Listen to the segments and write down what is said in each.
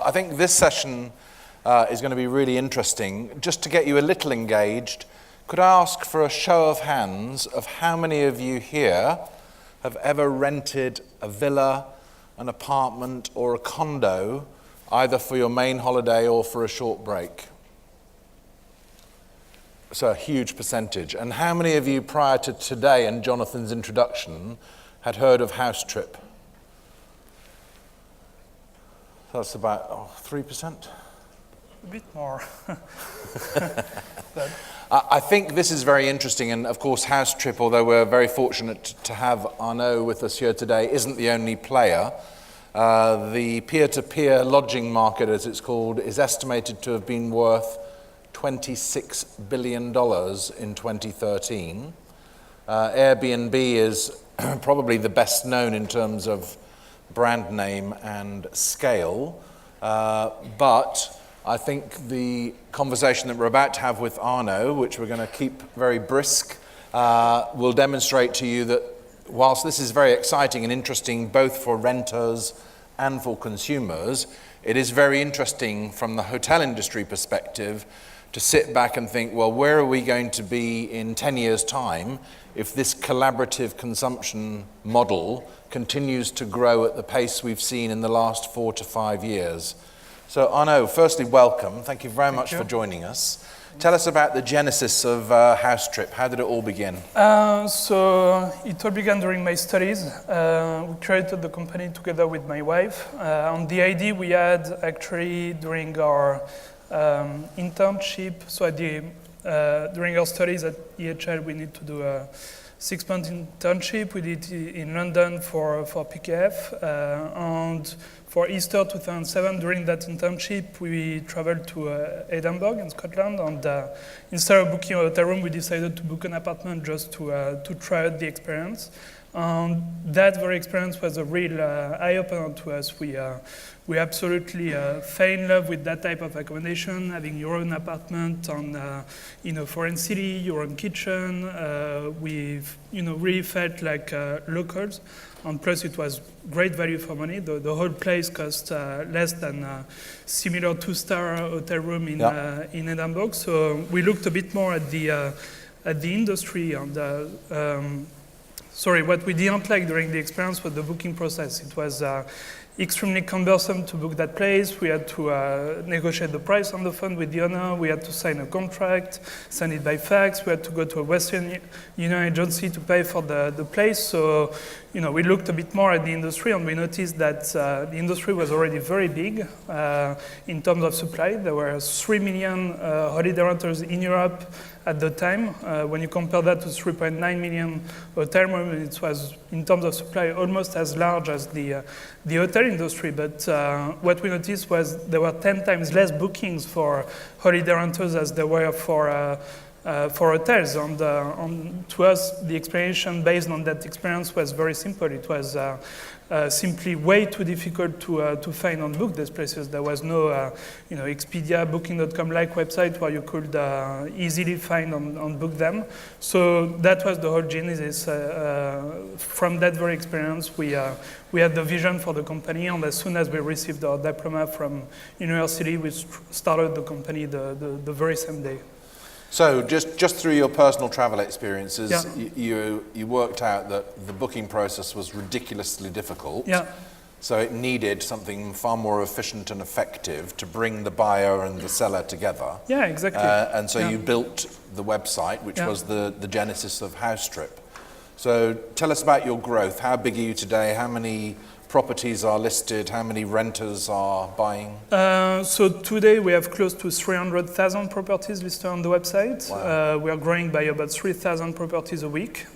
I think this session is going to be really interesting. Just to get you a little engaged, could I ask for a show of hands of how many of you here have ever rented a villa, an apartment, or a condo, either for your main holiday or for a short break? So a huge percentage. And how many of you prior to today and Jonathan's introduction had heard of IHIF2014? That's about 3%? A bit more. I think this is very interesting, and of course IHIF2014, although we're very fortunate to have Arnaud with us here today, isn't the only player. The peer-to-peer lodging market, as it's called, is estimated to have been worth $26 billion in 2013. Airbnb is probably the best known in terms of brand name and scale, but I think the conversation that we're about to have with Arnaud, which we're going to keep very brisk, will demonstrate to you that whilst this is very exciting and interesting both for renters and for consumers, it is very interesting from the hotel industry perspective to sit back and think, well, where are we going to be in 10 years' time if this collaborative consumption model continues to grow at the pace we've seen in the last 4 to 5 years? So Arnaud, firstly, welcome. Thank you very much for joining us. Tell us about the genesis of IHIF2014. How did it all begin? So it all began during my studies. We created the company together with my wife. On the idea we had actually during our internship, so during our studies at EHL, we need to do a 6-month internship. We did it in London for PKF, and for Easter 2007, during that internship, we traveled to Edinburgh in Scotland, and instead of booking a hotel room, we decided to book an apartment just to try out the experience. And that very experience was a real eye-opener to us. We absolutely fell in love with that type of accommodation, having your own apartment in a foreign city, your own kitchen. We've really felt like locals, and plus it was great value for money. The whole place cost less than a similar 2-star hotel room in Edinburgh. So we looked a bit more at the industry and. What we didn't like during the experience was the booking process. It was extremely cumbersome to book that place. We had to negotiate the price on the phone with the owner. We had to sign a contract, send it by fax. We had to go to a Western Union agency to pay for the place. So, we looked a bit more at the industry, and we noticed that the industry was already very big in terms of supply. There were 3 million holiday renters in Europe at the time. When you compare that to 3.9 million hotel rooms, it was, in terms of supply, almost as large as the hotel industry. But what we noticed was there were 10 times less bookings for holiday renters as there were for hotels. And to us, the explanation based on that experience was very simple. It was simply way too difficult to find and book these places. There was no Expedia, Booking.com-like website where you could easily find and book them. So that was the whole genesis. From that very experience, we had the vision for the company, and as soon as we received our diploma from university, we started the company the very same day. So just through your personal travel experiences, you worked out that the booking process was ridiculously difficult. Yeah. So it needed something far more efficient and effective to bring the buyer and the seller together. Yeah, exactly. And so you built the website, which was the genesis of IHIF2014. So tell us about your growth. How big are you today? How many properties are listed? How many renters are buying? So today we have close to 300,000 properties listed on the website. Wow. We are growing by about 3,000 properties a week,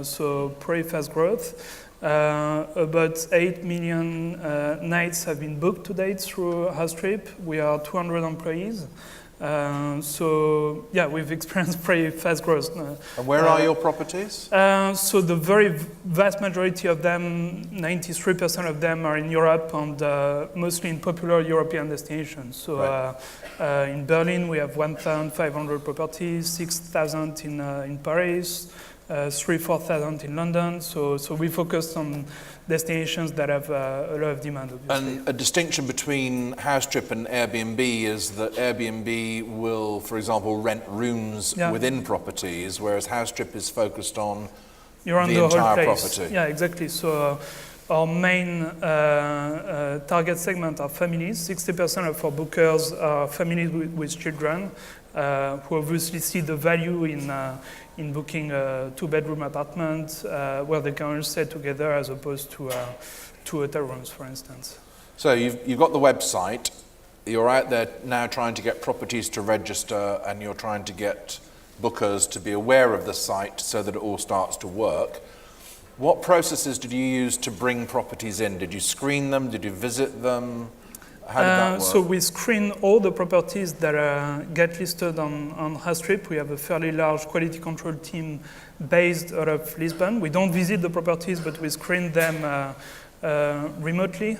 so pretty fast growth. About 8 million nights have been booked to date through IHIF2014. We are 200 employees. So yeah, we've experienced pretty fast growth. And where are your properties? So the very vast majority of them, 93% of them, are in Europe and mostly in popular European destinations. So in Berlin we have 1,500 properties, 6,000 in Paris, 3,000-4,000 in London. So we focused on destinations that have a lot of demand, obviously. And a distinction between HouseTrip and Airbnb is that Airbnb will, for example, rent rooms within properties, whereas HouseTrip is focused on the entire property. Yeah, exactly. So our main target segment are families. 60% of our bookers are families with children who obviously see the value in booking a two-bedroom apartment where they can all stay together as opposed to two hotel rooms, for instance. So you've got the website. You're out there now trying to get properties to register, and you're trying to get bookers to be aware of the site so that it all starts to work. What processes did you use to bring properties in? Did you screen them? Did you visit them? How did that work? So we screen all the properties that get listed on HouseTrip. We have a fairly large quality control team based out of Lisbon. We don't visit the properties, but we screen them remotely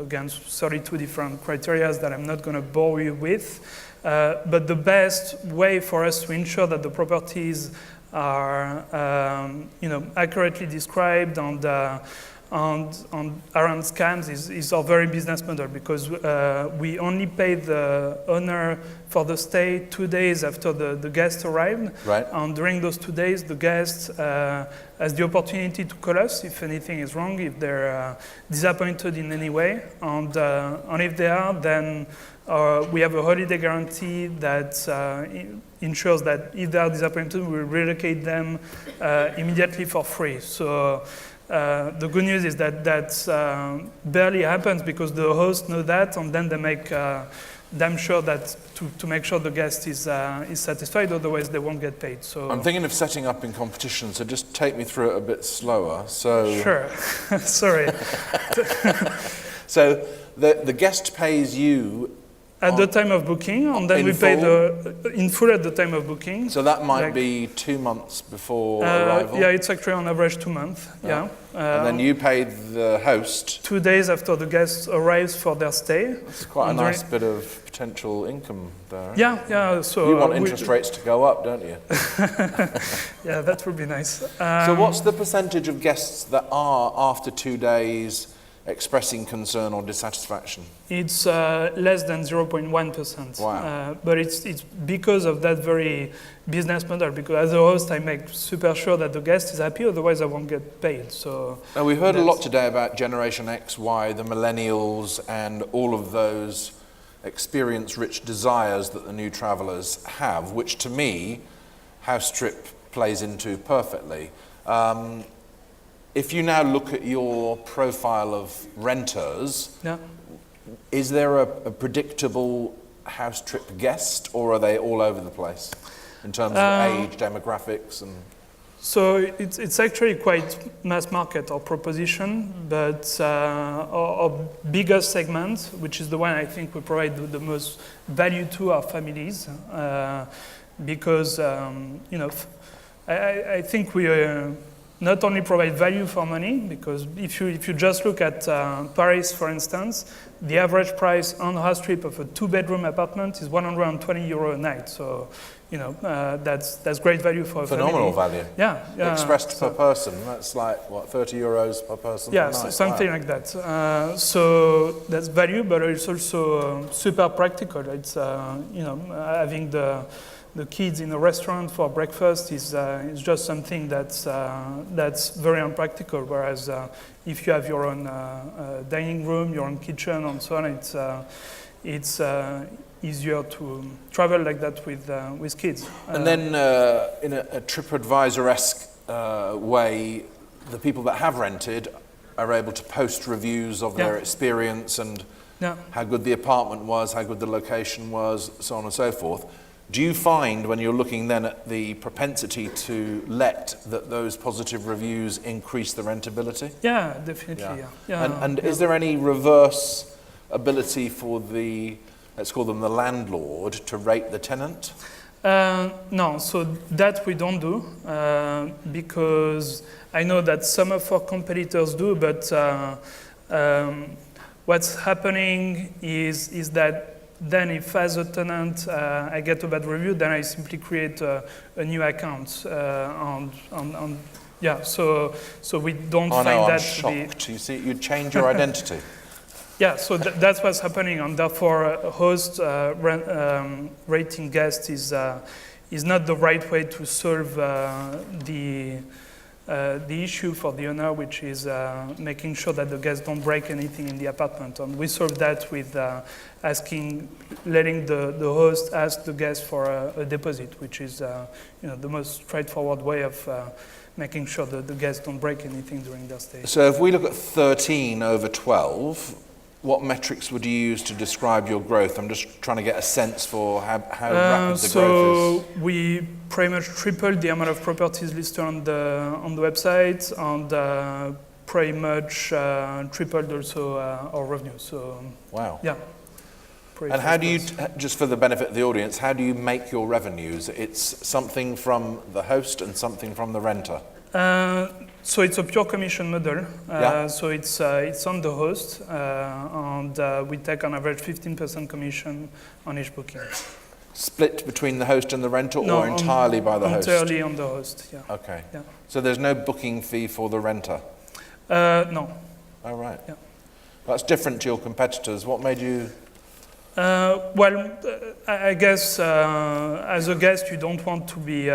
against 32 different criteria that I'm not going to bore you with. But the best way for us to ensure that the properties are accurately described and around scams is our very business model, because we only pay the owner for the stay 2 days after the guest arrived. Right. And during those 2 days, the guest has the opportunity to call us if anything is wrong, if they're disappointed in any way. And if they are, then we have a holiday guarantee that ensures that if they are disappointed, we will relocate them immediately for free. So the good news is that barely happens because the hosts know that, and then they make damn sure that to make sure the guest is satisfied, otherwise they won't get paid. So I'm thinking of setting up in competition, so just take me through it a bit slower. So sure, sorry. So the guest pays you at the time of booking, and then we pay in full at the time of booking. So that might be 2 months before arrival? Yeah, it's actually on average 2 months, yeah. And then you paid the host 2 days after the guest arrives for their stay. That's quite a nice bit of potential income there. Yeah. So you want interest rates to go up, don't you? Yeah, that would be nice. So what's the percentage of guests that are, after 2 days, expressing concern or dissatisfaction? It's less than 0.1%. Wow. But it's because of that very business model, because as a host, I make super sure that the guest is happy, otherwise I won't get paid. So now, we heard a lot today about Generation X, Y, the millennials, and all of those experience-rich desires that the new travelers have, which to me, HouseTrip plays into perfectly. If you now look at your profile of renters, is there a predictable HouseTrip guest, or are they all over the place in terms of age, demographics, and? So it's actually quite mass market, our proposition, but our biggest segment, which is the one I think we provide the most value to, our families, because I think we not only provide value for money, because if you just look at Paris, for instance, the average price on HouseTrip of a two-bedroom apartment is €120 a night. So, that's great value for a phenomenal family. Value. Yeah. Expressed per person, that's like what, €30 per person? Yeah, per night? something like that. So that's value, but it's also super practical. It's having the kids in a restaurant for breakfast is just something that's very unpractical. Whereas if you have your own dining room, your own kitchen, and so on, it's easier to travel like that with kids. And then in a TripAdvisor-esque way, the people that have rented are able to post reviews of their experience and how good the apartment was, how good the location was, so on and so forth. Do you find, when you're looking then at the propensity to let, that those positive reviews increase the rentability? Yeah, definitely. Yeah. And is there any reverse ability for the, let's call them the landlord, to rate the tenant? No, so that we don't do, because I know that some of our competitors do, but what's happening is that then if as a tenant I get a bad review, then I simply create a new account. Yeah, so we don't find no, that I'm to be... shocked. You see, you change your identity. Yeah, so that's what's happening, and therefore host rating guest is not the right way to solve the issue for the owner, which is making sure that the guests don't break anything in the apartment. And we solve that with letting the host ask the guest for a deposit, which is the most straightforward way of making sure that the guests don't break anything during their stay. So if we look at 13 over 12, what metrics would you use to describe your growth? I'm just trying to get a sense for how rapid the growth is. So we pretty much tripled the amount of properties listed on the website, and pretty much tripled also our revenue. So wow. Yeah. And how do you, just for the benefit of the audience, how do you make your revenues? It's something from the host and something from the renter? So it's a pure commission model. Yeah. So it's on the host, and we take on average 15% commission on each booking. Split between the host and the renter, or entirely by the host? Entirely on the host, yeah. Okay. Yeah. So there's no booking fee for the renter? No. Oh, right. Yeah. That's different to your competitors. What made you... I guess as a guest, you don't want to be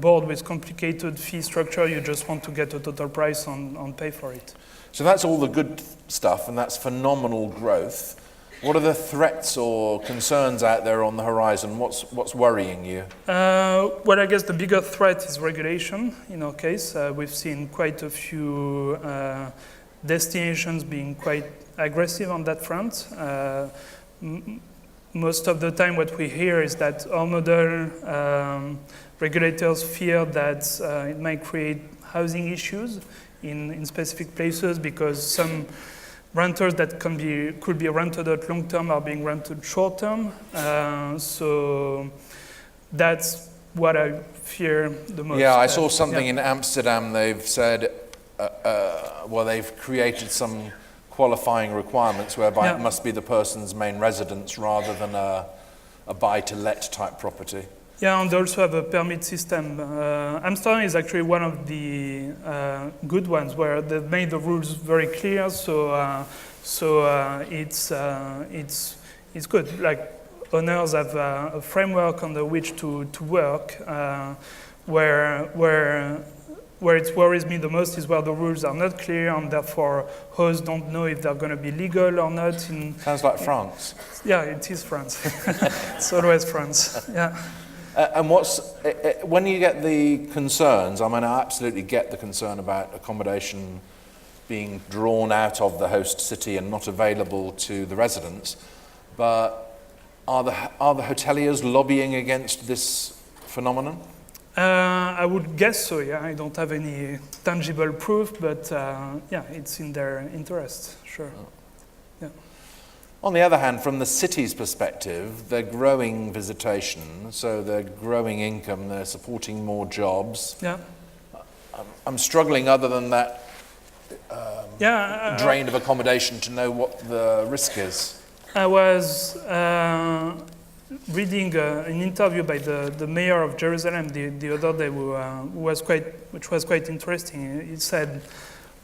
bored with complicated fee structure. You just want to get a total price and pay for it. So that's all the good stuff, and that's phenomenal growth. What are the threats or concerns out there on the horizon? What's worrying you? Well, I guess the bigger threat is regulation. In our case, we've seen quite a few destinations being quite aggressive on that front. Most of the time what we hear is that our model, regulators fear that it might create housing issues in specific places, because some renters that could be rented out long term are being rented short term. So that's what I fear the most. Yeah, I saw something in Amsterdam. They've said, they've created some qualifying requirements whereby it must be the person's main residence rather than a buy-to-let type property. Yeah, and they also have a permit system. Amsterdam is actually one of the good ones where they've made the rules very clear, so it's good. Like, owners have a framework under which to work, where it worries me the most is where the rules are not clear, and therefore hosts don't know if they're going to be legal or not. Sounds like France. Yeah, it is France. It's always France. Yeah. And when you get the concerns, I mean, I absolutely get the concern about accommodation being drawn out of the host city and not available to the residents, but are the hoteliers lobbying against this phenomenon? I would guess so, yeah. I don't have any tangible proof, but it's in their interest, sure. Oh. Yeah. On the other hand, from the city's perspective, they're growing visitation, so they're growing income, they're supporting more jobs. Yeah. I'm struggling, other than that drain of accommodation, to know what the risk is. I was reading an interview by the mayor of Jerusalem the other day, which was quite interesting. He said,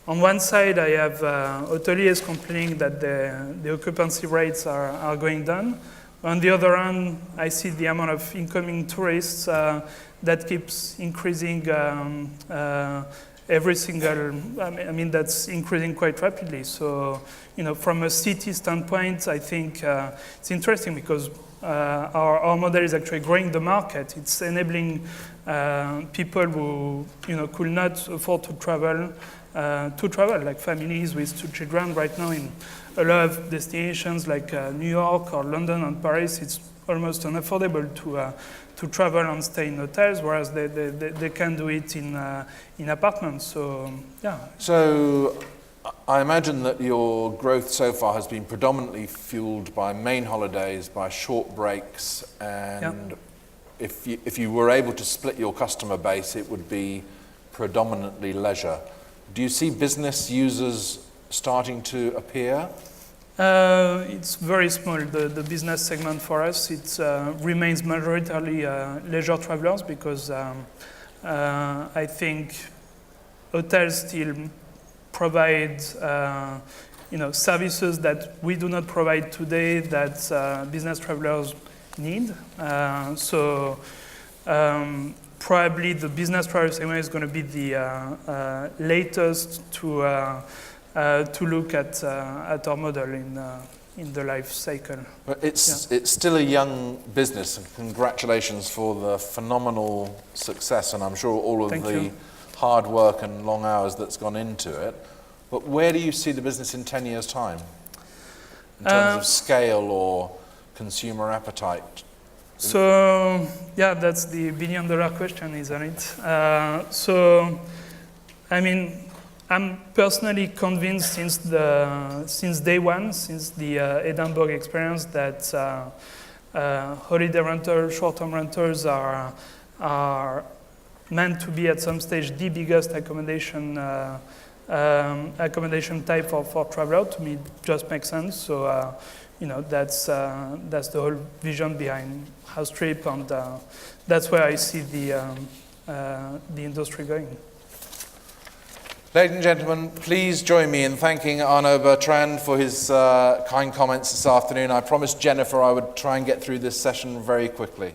on one side, I have hoteliers complaining that the occupancy rates are going down. On the other hand, I see the amount of incoming tourists that keeps increasing every single, that's increasing quite rapidly. So, from a city standpoint, I think it's interesting because our model is actually growing the market. It's enabling people who could not afford to travel, like families with 2 children. Right now, in a lot of destinations like New York or London and Paris, it's almost unaffordable to travel and stay in hotels, whereas they can do it in apartments. So yeah. So I imagine that your growth so far has been predominantly fueled by main holidays, by short breaks, and if you were able to split your customer base, it would be predominantly leisure. Do you see business users starting to appear? It's very small, the business segment for us. It remains majoritarily leisure travelers because I think hotels still provide services that we do not provide today that business travelers need. Probably the business travel segment is going to be the latest to look at our model in the life cycle. But it's still a young business, and congratulations for the phenomenal success, and I'm sure all of the hard work and long hours that's gone into it. But where do you see the business in 10 years' time, in terms of scale or consumer appetite? So, yeah, that's the billion-dollar question, isn't it? I'm personally convinced since day one, since the Edinburgh experience, that holiday rentals, short-term rentals are meant to be at some stage the biggest accommodation type for traveler. To me, it just makes sense. So, that's the whole vision behind House Trip, and that's where I see the industry going. Ladies and gentlemen, please join me in thanking Arnaud Bertrand for his kind comments this afternoon. I promised Jennifer I would try and get through this session very quickly.